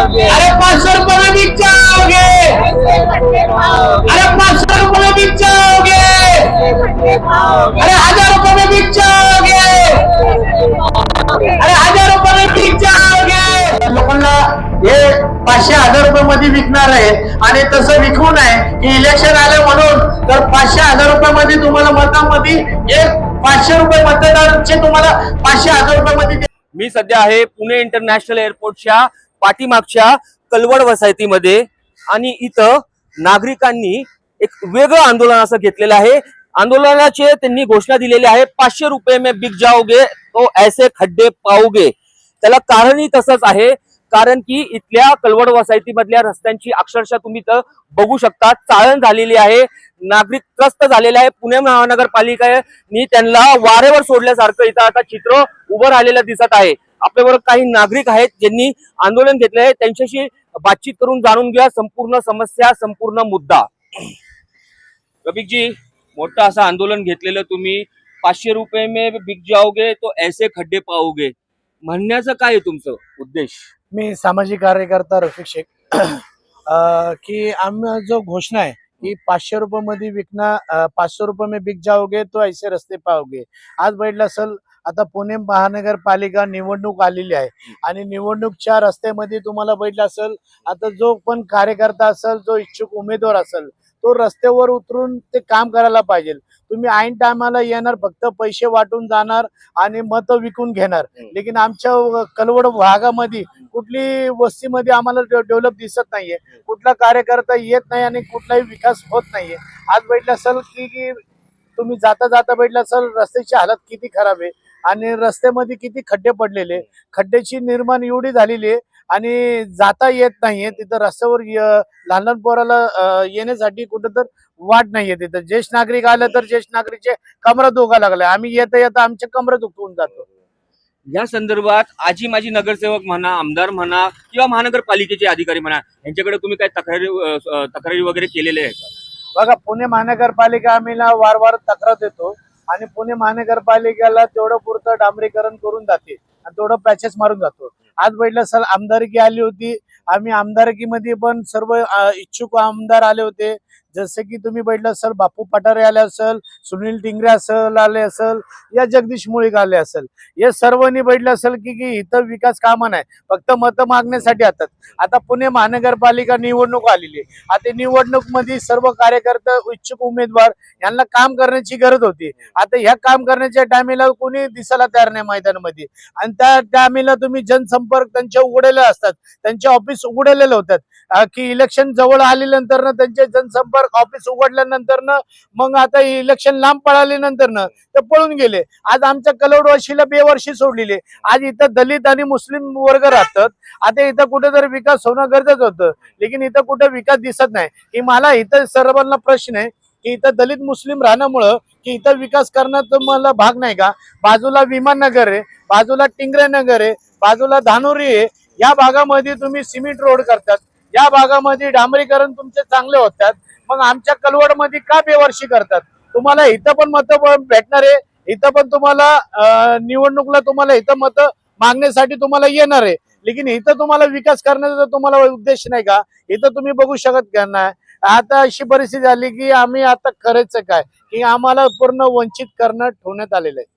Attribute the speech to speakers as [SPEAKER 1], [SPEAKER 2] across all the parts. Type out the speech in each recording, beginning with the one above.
[SPEAKER 1] अरे 500 रुपये में बिक जाओगे, अरे 500 रुपये में बिक जाओगे, अरे 1000 रुपये में बिक जाओगे, अरे 1000 रुपये में बिक जाओगे। लोकांना हे 500-1000 रुपये मध्ये विकणार आहे आणि तसं विकू नये की इलेक्शन आले म्हणून तर 500-1000 रुपये मध्ये तुम्हाला मतामध्ये एक 500 रुपये मतदारांचे तुम्हाला 500-1000 रुपये मध्ये।
[SPEAKER 2] मी सध्या आहे पुणे इंटरनॅशनल एअरपोर्टच्या पाठीमागच्या कलवड वसाहतीमध्ये आणि इथं नागरिकांनी एक वेगळं आंदोलन असं घेतलेलं आहे। आंदोलनाचे त्यांनी घोषणा दिलेली आहे, 500 रुपये में बिक जाओगे तो ऐसे खड्डे पाओगे। त्याला कारणही तसंच आहे, कारण की इथल्या कलवड वसाहतीमधल्या रस्त्यांची अक्षरशः तुम्ही तर बघू शकता चाळण झालेली आहे, नागरिक त्रस्त झालेले आहे। पुणे महानगरपालिकेने त्यांना वारेवर सोडल्यासारखं इथं आता चित्र उभं राहिलेलं दिसत आहे। आपल्याबरोबर काही नागरिक आहेत ज्यांनी आंदोलन घेतले आहे, त्यांच्याशी बातचीत करून जाणून घ्या संपूर्ण समस्या, संपूर्ण मुद्दा। रफिक जी, मोठं असं आंदोलन घेतलेलं तुम्ही, 500 रुपये में बिक जाओगे तो ऐसे खड्डे पाओगे, म्हणण्याचं काय आहे तुमचं उद्देश?
[SPEAKER 3] मी सामाजिक कार्यकर्ता रफिक शेख की आम्ही जो घोषणा आहे की 500 रुपये मध्ये विकणार, 500 रुपये में बिक जाओगे तो ऐसे रस्ते पाओगे। आज बैठला असेल आता पुणे महानगरपालिका निवडणूक आलेली आहे आणि निवडणूकच्या रस्त्यामध्ये तुम्हाला बैठला असेल आता जो पण कार्यकर्ता असेल, जो इच्छुक उमेदवार असेल तो रस्त्यावर उतरून ते काम करायला पाहिजे। तुम्ही ऐन टायमाला येणार, फक्त पैसे वाटून जाणार आणि मत विकून घेणार, लेकिन आमच्या कलवड भागामध्ये कुठली वस्तीमध्ये आम्हाला डेव्हलप दिसत नाहीये, कुठला कार्यकर्ता येत नाही आणि कुठलाही विकास होत नाहीये। आज बैठला असेल की तुम्ही जाता जाता बैठला असेल रस्त्याची हालत किती खराब आहे आणि रस्त्यामध्ये किती खड्डे पडलेले, खड्ड्याची निर्माण एवढी झालेली आहे आणि जाता येत नाहीये तिथं। रस्त्यावर लहान लहान पोराला येण्यासाठी कुठं तर वाट नाहीये तिथं। ज्येष्ठ नागरिक आलं तर ज्येष्ठ नागरिकचे कमरा दुखा लागले, आम्ही येता येता आमचे कमरा दुखवून जातो।
[SPEAKER 2] या संदर्भात आजी माजी नगरसेवक म्हणा, आमदार म्हणा किंवा महानगरपालिकेचे अधिकारी म्हणा, यांच्याकडे तुम्ही काय तक्रारी वगैरे केलेले आहे का?
[SPEAKER 3] बघा, पुणे महानगरपालिका आम्हीला वारंवार तक्रार देतो आणि पुणे महानगरपालिकेला तेवढं पुरतं डांबरीकरण करून जाते आणि तेवढं पॅचेस मारून जातो। आज बैठला असेल आमदारकी आली होती, आम्ही आमदारकीमध्ये पण सर्व इच्छुक आमदार आले होते, जसे की तुम्ही बैठला असेल बापू पठारे आले असेल, सुनील टिंगरे असेल आले असेल, या जगदीश मुळीक आले असेल, हे सर्वांनी बैठलं असेल की इथं विकास कामं नाही, फक्त मत मागण्यासाठी येतात। आता पुणे महानगरपालिका निवडणूक आलेली आहे, आता निवडणूक मध्ये सर्व कार्यकर्ते इच्छुक उमेदवार यांना काम करण्याची गरज होती। आता ह्या काम करण्याच्या टायमिंगला कोणी दिसायला तयार नाही मैदानामध्ये आणि त्या टायमिंगला तुम्ही जनसंपर्क त्यांचे उघडलेले असतात, त्यांचे ऑफिस उघडलेले होतात की इलेक्शन जवळ आल्यानंतर त्यांचे जनसंपर्क ऑफिस उघडल्यानंतर मग आता इलेक्शन लांब पळाल्यानंतर ते पळून गेले। आज आमच्या कलवडवाशीला बेवर्षी सोडलेले, आज इथं दलित आणि मुस्लिम वर्ग राहतात, आता इथं कुठेतरी विकास होणं गरजेचं होतं, लेकिन इथं कुठे विकास दिसत नाही। की मला इथं सर्वांना प्रश्न आहे की इथं दलित मुस्लिम राहण्यामुळं की इथं विकास करण्याचा मला भाग नाही का? बाजूला विमान नगर आहे, बाजूला टिंगरे नगर आहे, बाजूला धानोरी आहे, या भागामध्ये तुम्ही सिमेंट रोड करतात, या भागामध्ये डांबरीकरण तुमचे चांगले होतात, मग आमच्या कलवडमध्ये का बेवर्षी करतात? तुम्हाला इथं पण मत भेटणार आहे, इथं पण तुम्हाला निवडणुकीला तुम्हाला इथं मत मागण्यासाठी तुम्हाला येणार आहे, लेकिन इथं तुम्हाला विकास करण्याचा तुम्हाला उद्देश नाही का? इथं तुम्ही बघू शकत नाही। आता अशी परिस्थिती झाली की आम्ही आता करायचं काय की आम्हाला पूर्ण वंचित करणं ठेवण्यात आलेलं आहे।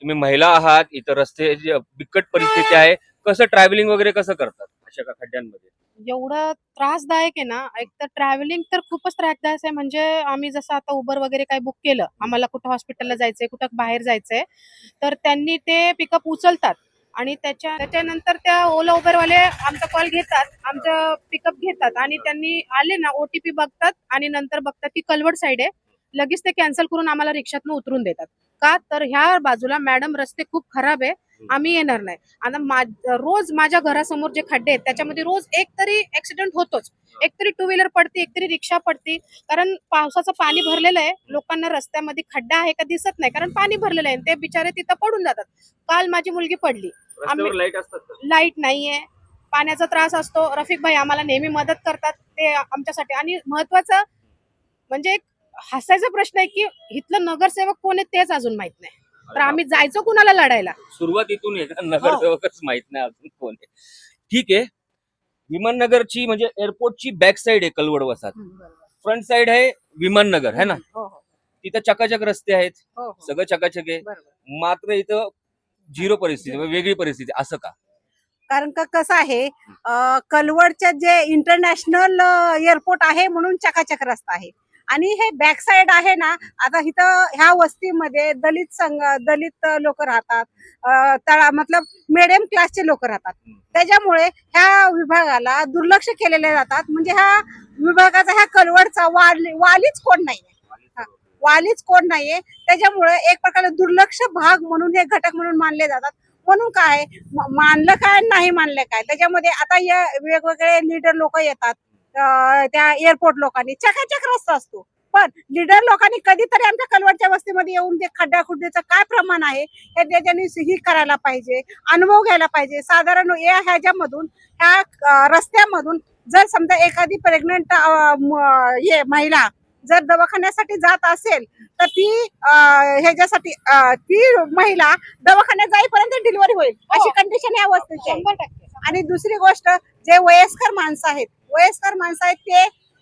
[SPEAKER 2] तुम्ही महिला आहात, इथं रस्ते बिकट परिस्थिती आहे, कसं ट्रॅव्हलिंग वगैरे कसं करतात अशा खड्ड्यांमध्ये?
[SPEAKER 4] एवढं त्रासदायक आहे ना, एक तर ट्रॅव्हलिंग तर खूपच त्रासदायक आहे। म्हणजे आम्ही जसं आता उबर वगैरे काही बुक केलं, आम्हाला कुठं हॉस्पिटलला जायचंय, कुठं बाहेर जायचंय, तर त्यांनी ते पिकअप उचलतात आणि त्याच्यानंतर त्या ओला उबरवाले आमचा कॉल घेतात, आमचं पिकअप घेतात आणि त्यांनी आले ना OTP बघतात आणि नंतर बघतात की कलवड साईड आहे, लगेच ते कॅन्सल करून आम्हाला रिक्षातनं उतरून देतात। का तर ह्या बाजूला मॅडम रस्ते खूप खराब आहे, आम्ही येणार नाही। आता रोज माझ्या घरासमोर जे खड्डे आहेत त्याच्यामध्ये रोज एक तरी ऍक्सिडेंट होतोच, एक तरी टू व्हीलर पडते, एक तरी रिक्षा पडते, कारण पावसाचं पाणी भरलेलं आहे। लोकांना रस्त्यामध्ये खड्डा आहे का दिसत नाही, कारण पाणी भरलेलं आहे, ते बिचारे तिथं पडून जातात। काल माझी मुलगी पडली, लाईट नाहीये, पाण्याचा त्रास असतो। रफिक भाई आम्हाला नेहमी मदत करतात ते आमच्यासाठी, आणि महत्वाचं म्हणजे एक हसायचा प्रश्न आहे की इथलं नगरसेवक कोण आहे तेच अजून माहित नाही, तर आम्ही जायचो कुणाला लढायला?
[SPEAKER 2] सुरुवात इथून आहे, नगरसेवकच माहित नाही अजून कोण आहे। ठीक आहे, विमाननगरची म्हणजे एअरपोर्टची बॅक साइड आहे कलवड वसाहत, फ्रंट साइड आहे विमाननगर है ना. तिथं चकाचक रस्ते आहेत, सगळं चकाचक आहे, मात्र इथं झिरो परिस्थिती, वेगळी परिस्थिती. असं का?
[SPEAKER 5] कारण का कसं आहे, कलवडच्या जे इंटरनॅशनल एअरपोर्ट आहे म्हणून चकाचक रस्ता आहे, आणि हे बॅक साइड आहे ना. आता इथं ह्या वस्तीमध्ये दलित लोक राहतात, मतलब मिडियम क्लासचे लोक राहतात. त्याच्यामुळे ह्या विभागाला दुर्लक्ष केलेले जातात. म्हणजे ह्या विभागाचा, ह्या कलवडचा वालीच कोण नाहीये, वालीच कोण नाहीये. त्याच्यामुळे एक प्रकारे दुर्लक्ष भाग म्हणून हे घटक म्हणून मानले जातात. म्हणून काय मानलं काय नाही मानलं काय, त्याच्यामध्ये आता या वेगवेगळे लीडर लोक येतात, त्या एअरपोर्ट लोकांनी चकाचक रस्ता असतो, पण लीडर लोकांनी कधीतरी आमच्या कलवडच्या वस्तीमध्ये येऊन ते खड्डाखुड्डीचं काय प्रमाण आहे हे त्याच्यानी ही करायला पाहिजे, अनुभव घ्यायला पाहिजे. साधारण ह्याच्यामधून, ह्या रस्त्यामधून जर समजा एखादी प्रेग्नंट महिला जर दवाखान्यासाठी जात असेल तर ती ह्याच्यासाठी ती महिला दवाखान्यात जाईपर्यंत डिलिव्हरी होईल अशी कंडिशन या वस्तूची आहे.
[SPEAKER 4] 100%.
[SPEAKER 5] आणि दुसरी गोष्ट, जे वयस्कर माणसं आहेत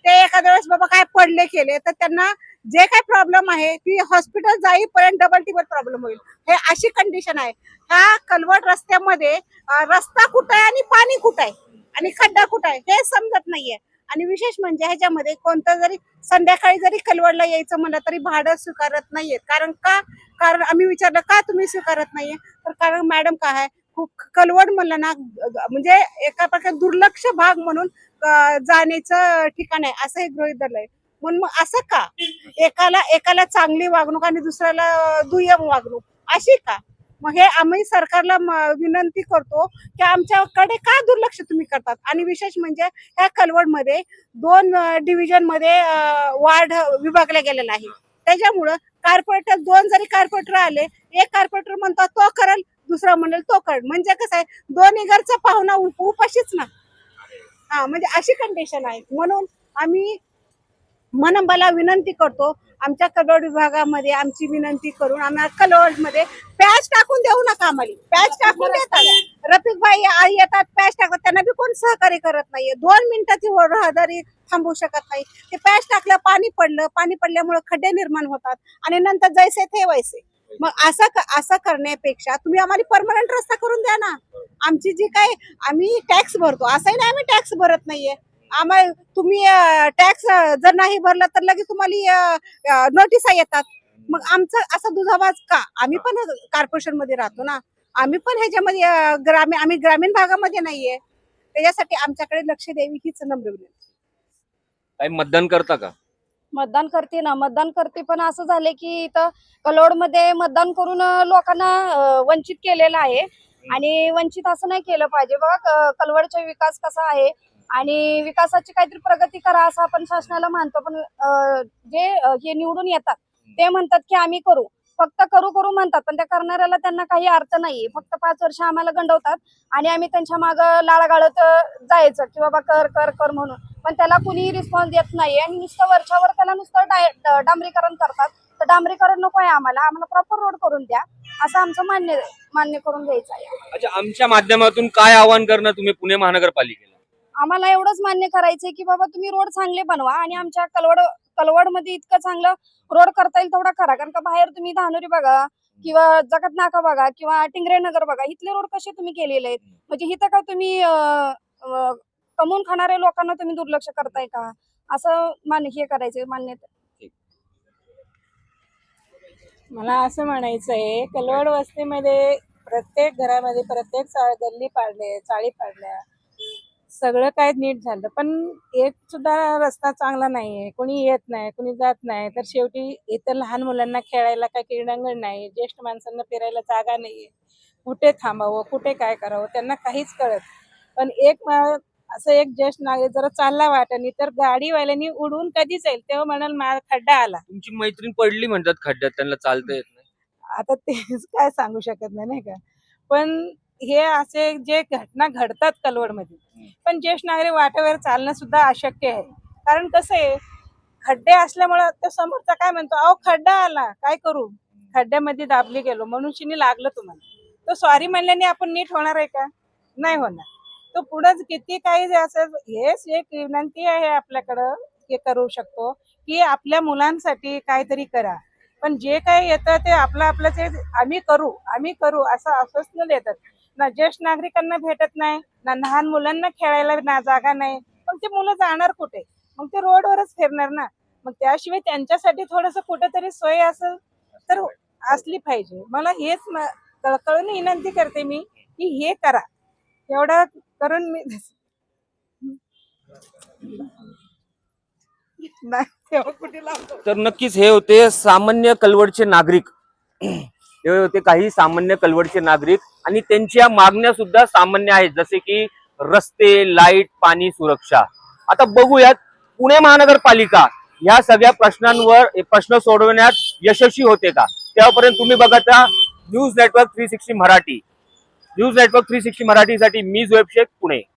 [SPEAKER 5] ते एखाद्या वेळेस बाबा काय पडले केले तर त्यांना जे काय प्रॉब्लेम आहे ती हॉस्पिटल जाईपर्यंत डबल टिबल प्रॉब्लेम होईल, हे अशी कंडिशन आहे. ह्या कलवड रस्त्यामध्ये रस्ता कुठं आहे आणि पाणी कुठं आहे आणि खड्डा कुठं आहे हे समजत नाहीये. आणि विशेष म्हणजे ह्याच्यामध्ये कोणतं जरी संध्याकाळी जरी कलवडला यायचं म्हणलं तरी भाडं स्वीकारत नाहीये. कारण आम्ही विचारलं का तुम्ही स्वीकारत नाहीये, तर कारण मॅडम काय आहे, खूप कलवड म्हणलं ना म्हणजे एका प्रकारे दुर्लक्ष भाग म्हणून जाण्याचं ठिकाण आहे असं हे गृहीत धरलंय. म्हणून मग असं का एकाला चांगली वागणूक आणि दुसऱ्याला दुय्यम वागणूक अशी का? मग हे आम्ही सरकारला विनंती करतो की आमच्याकडे का दुर्लक्ष तुम्ही करतात. आणि विशेष म्हणजे ह्या कलवडमध्ये 2 डिव्हिजन मध्ये वार्ड विभागला गेलेला आहे. त्याच्यामुळं कॉर्पोरेटर 2 जरी कॉर्पोरेटर आले, एक कॉर्पोरेटर म्हणतो तो करेल, दुसरा म्हणेल तो करेल, म्हणजे कसं आहे दोन्ही घरचा पाहुणा उपाशीच ना. म्हणजे अशी कंडिशन आहे. म्हणून आम्ही मनंबाला विनंती करतो, आमच्या कलवड विभागामध्ये आमची विनंती करून आम्हाला कलवडमध्ये पॅच टाकून देऊ नका. आम्हाला पॅच टाकून देतात, रफिक भाई येतात पॅच टाकतात, त्यांना बी कोण सहकार्य करत नाहीये. 2 मिनिटाची रहदारी थांबवू शकत नाही. ते पॅच टाकलं, पाणी पडल्यामुळे खड्डे निर्माण होतात आणि नंतर जैसे थे वैसे. मग असं करण्यापेक्षा तुम्ही आम्हाला परमनंट रस्ता करून द्या ना. आमची जी काय आम्ही टॅक्स भरतो, असंही नाही आम्ही टॅक्स भरत नाहीये. आम्हाला तुम्ही टॅक्स जर नाही भरला तर लगेच तुम्हाला नोटिसा येतात. मग आमचं असं दुजाभास का? आम्ही पण कॉर्पोरेशन मध्ये राहतो ना, आम्ही पण ह्याच्यामध्ये आम्ही ग्रामीण भागामध्ये नाहीये. त्याच्यासाठी आमच्याकडे लक्ष द्यावी हीच नम्र विनंती.
[SPEAKER 2] काय मतदान करता का?
[SPEAKER 6] मतदान करते ना, मतदान करते, पण असं झाले की इथं कलोडमध्ये मतदान करून लोकांना वंचित केलेलं आहे. आणि वंचित असं नाही केलं पाहिजे. बघा कलवडचा विकास कसा आहे आणि विकासाची काहीतरी प्रगती करा असं आपण शासनाला मानतो, पण जे हे निवडून येतात ते म्हणतात की आम्ही करू, फक्त करू म्हणतात, पण त्या करणाऱ्याला त्यांना काही अर्थ नाहीये. फक्त 5 वर्ष आम्हाला गंडवतात आणि आम्ही त्यांच्या मागं लाळा गाळत जायचं की बाबा कर म्हणून, पण त्याला कुणीही रिस्पॉन्स देत नाही. आणि नुसतं वरच्यावर त्याला नुसतं डांबरीकरण करतात. तर डांबरीकरण नको आहे, आम्हाला प्रॉपर रोड करून द्या असं आमचं मान्य करून द्यायचं आहे.
[SPEAKER 2] अच्छा, आमच्या माध्यमातून काय आवाहन करणं तुम्ही पुणे महानगरपालिकेला?
[SPEAKER 6] आम्हाला एवढंच मान्य करायचंय की बाबा तुम्ही रोड चांगले बनवा आणि आमच्या कलवड मध्ये इतकं चांगलं रोड करता येईल तेवढा करा. कारण का बाहेर तुम्ही धानोरी बघा किंवा जगत नाका बघा किंवा टिंगरे नगर बघा, इथले रोड कसे तुम्ही केलेले आहेत. म्हणजे इथं का तुम्ही कमवून खाणाऱ्या लोकांना तुम्ही दुर्लक्ष करताय का, असं हे करायचंय मान्यता.
[SPEAKER 7] मला असं म्हणायचं आहे, कलवड वस्तीमध्ये प्रत्येक घरामध्ये प्रत्येक गल्ली पाडले, चाळी पाडल्या, सगळं काय नीट झालं, पण एक सुद्धा रस्ता चांगला नाहीये. कोणी येत नाही, कोणी जात नाही. तर शेवटी इतर लहान मुलांना खेळायला काय क्रीडांगण नाही, ज्येष्ठ माणसांना फिरायला जागा नाहीये. कुठे थांबावं, कुठे काय करावं त्यांना काहीच कळत. पण असं एक ज्येष्ठ नागरिक जरा चालला वाटेनी तर गाडीवाल्यांनी उडून कधी जाईल तेव्हा म्हणाल खड्डा आला.
[SPEAKER 2] तुमची मैत्रीण पडली म्हणतात खड्ड्यात, त्यांना चालता येत नाही.
[SPEAKER 7] आता तेच काय सांगू शकत नाही का. पण हे असे जे घटना घडतात कलवडमध्ये, पण ज्येष्ठ नागरिक वाटेवर चालणं सुद्धा अशक्य आहे. कारण कसं आहे, खड्डे असल्यामुळं तो समोरचा काय म्हणतो, अहो खड्डा आला काय करू, खड्ड्यामध्ये दाबली गेलो, मनुष्याने लागलं तुम्हाला, तो सॉरी म्हणल्याने आपण नीट होणार आहे का? नाही होणार. तो पुढे किती काही असं हेच एक विनंती आहे आपल्याकडं हे करू शकतो की आपल्या मुलांसाठी काहीतरी करा. पण जे काही येतं ते आपलं ते आम्ही करू असं आश्वासन देतात. ना ज्येष्ठ नागरिकांना भेटत नाही, ना लहान मुलांना खेळायला ना जागा नाही. मग ते मुलं जाणार कुठे? मग ते रोडवरच फिरणार ना. मग त्याशिवाय त्यांच्यासाठी थोडस कुठेतरी सोय असेल तर असली पाहिजे. मला हेच कळकळून विनंती करते मी की हे करा. एवढं करून मी नाही तेव्हा कुठे लावतो.
[SPEAKER 2] तर नक्कीच हे होते सामान्य कलवडचे नागरिक. हे होते काही सामान्य कलवडचे नागरिक आणि त्यांच्या मागण्या सुद्धा सामान्य आहेत, जसे की रस्ते, लाईट, पाणी, सुरक्षा. आता बघूयात पुणे महानगरपालिका या सगळ्या प्रश्नांवर प्रश्न सोडवण्यात यशस्वी होते का. त्यापर्यंत तुम्ही बघत राहा news network 360 Marathi. News network 360 मराठीसाठी मी जोएब शेख, पुणे.